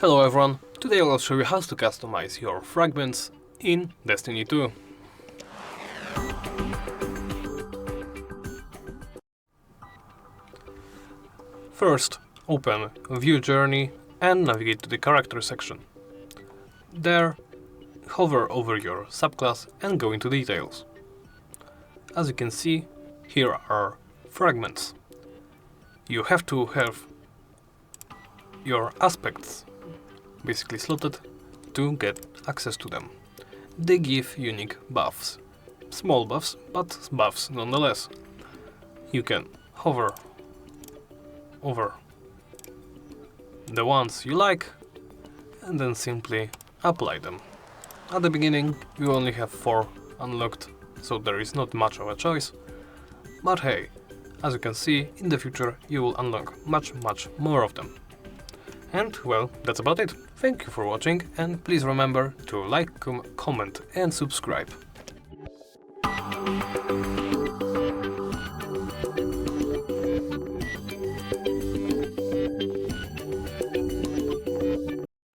Hello everyone, today I'll show you how to customize your fragments in Destiny 2. First, open View Journey and navigate to the Character section. There, hover over your subclass and go into Details. As you can see, here are fragments. You have to have your aspects basically slotted to get access to them. They give unique buffs. Small buffs, but buffs nonetheless. You can hover over the ones you like and then simply apply them. At the beginning you only have 4 unlocked, so there is not much of a choice. But hey, as you can see, in the future you will unlock much more of them. And well, that's about it. Thank you for watching, and please remember to like, comment and subscribe.